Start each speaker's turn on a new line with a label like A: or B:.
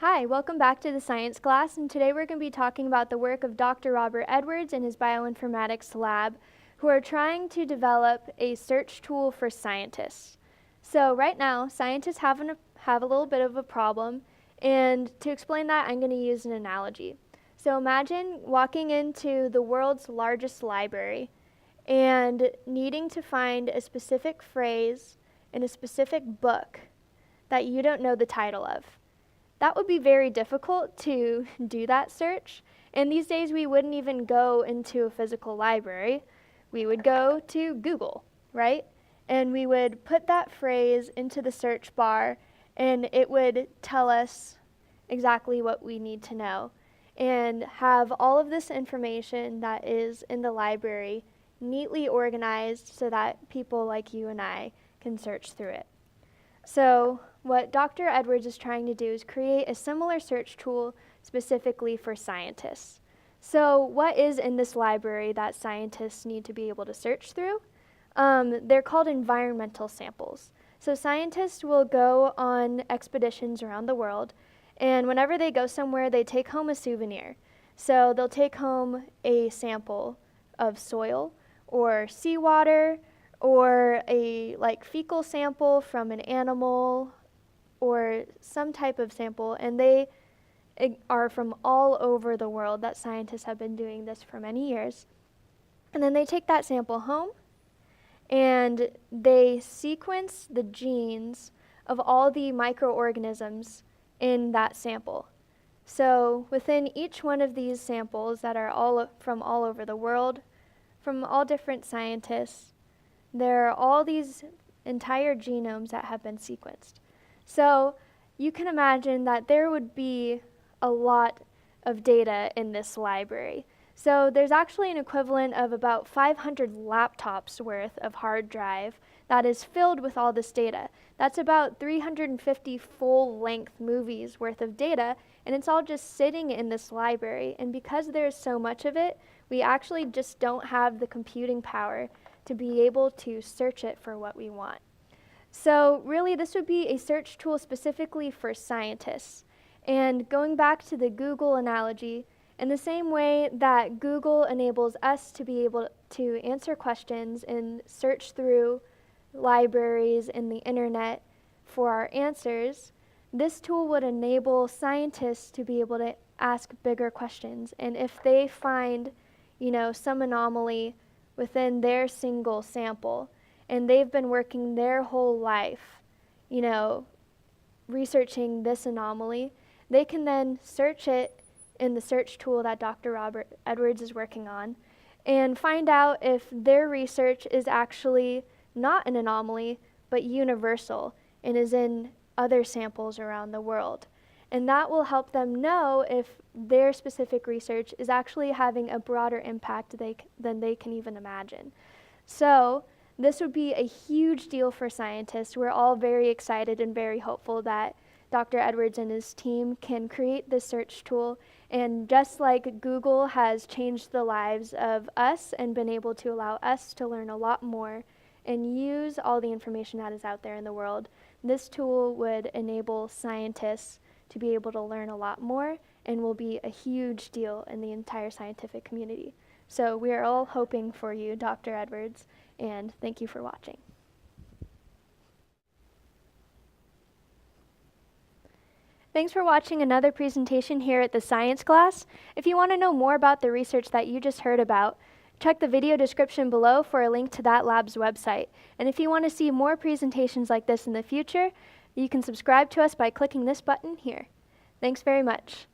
A: Hi, welcome back to the science class, and today we're going to be talking about the work of Dr. Robert Edwards and his bioinformatics lab, who are trying to develop a search tool for scientists. So right now, scientists have a little bit of a problem, and to explain that, I'm going to use an analogy. So imagine walking into the world's largest library and needing to find a specific phrase in a specific book that you don't know the title of. That would be very difficult to do that search. And these days we wouldn't even go into a physical library. We would go to Google, right? And we would put that phrase into the search bar and it would tell us exactly what we need to know and have all of this information that is in the library neatly organized so that people like you and I can search through it. So what Dr. Edwards is trying to do is create a similar search tool specifically for scientists. So what is in this library that scientists need to be able to search through? They're called environmental samples. So scientists will go on expeditions around the world, and whenever they go somewhere, they take home a souvenir. So they'll take home a sample of soil or seawater, or a fecal sample from an animal or some type of sample, and they are from all over the world. That scientists have been doing this for many years. And then they take that sample home and they sequence the genes of all the microorganisms in that sample. So within each one of these samples that are from all over the world, from all different scientists, there are all these entire genomes that have been sequenced. So you can imagine that there would be a lot of data in this library. So there's actually an equivalent of about 500 laptops worth of hard drive that is filled with all this data. That's about 350 full-length movies worth of data, and it's all just sitting in this library. And because there's so much of it, we actually just don't have the computing power to be able to search it for what we want. So really, this would be a search tool specifically for scientists. And going back to the Google analogy, in the same way that Google enables us to be able to answer questions and search through libraries and the internet for our answers, this tool would enable scientists to be able to ask bigger questions. And if they find, some anomaly within their single sample, and they've been working their whole life, researching this anomaly, they can then search it in the search tool that Dr. Robert Edwards is working on and find out if their research is actually not an anomaly, but universal and is in other samples around the world. And that will help them know if their specific research is actually having a broader impact than they can even imagine. So this would be a huge deal for scientists. We're all very excited and very hopeful that Dr. Edwards and his team can create this search tool. And just like Google has changed the lives of us and been able to allow us to learn a lot more and use all the information that is out there in the world, this tool would enable scientists to be able to learn a lot more and will be a huge deal in the entire scientific community. So we are all hoping for you, Dr. Edwards, and thank you for watching. Thanks for watching another presentation here at the science class. If you want to know more about the research that you just heard about, check the video description below for a link to that lab's website. And if you want to see more presentations like this in the future, you can subscribe to us by clicking this button here. Thanks very much.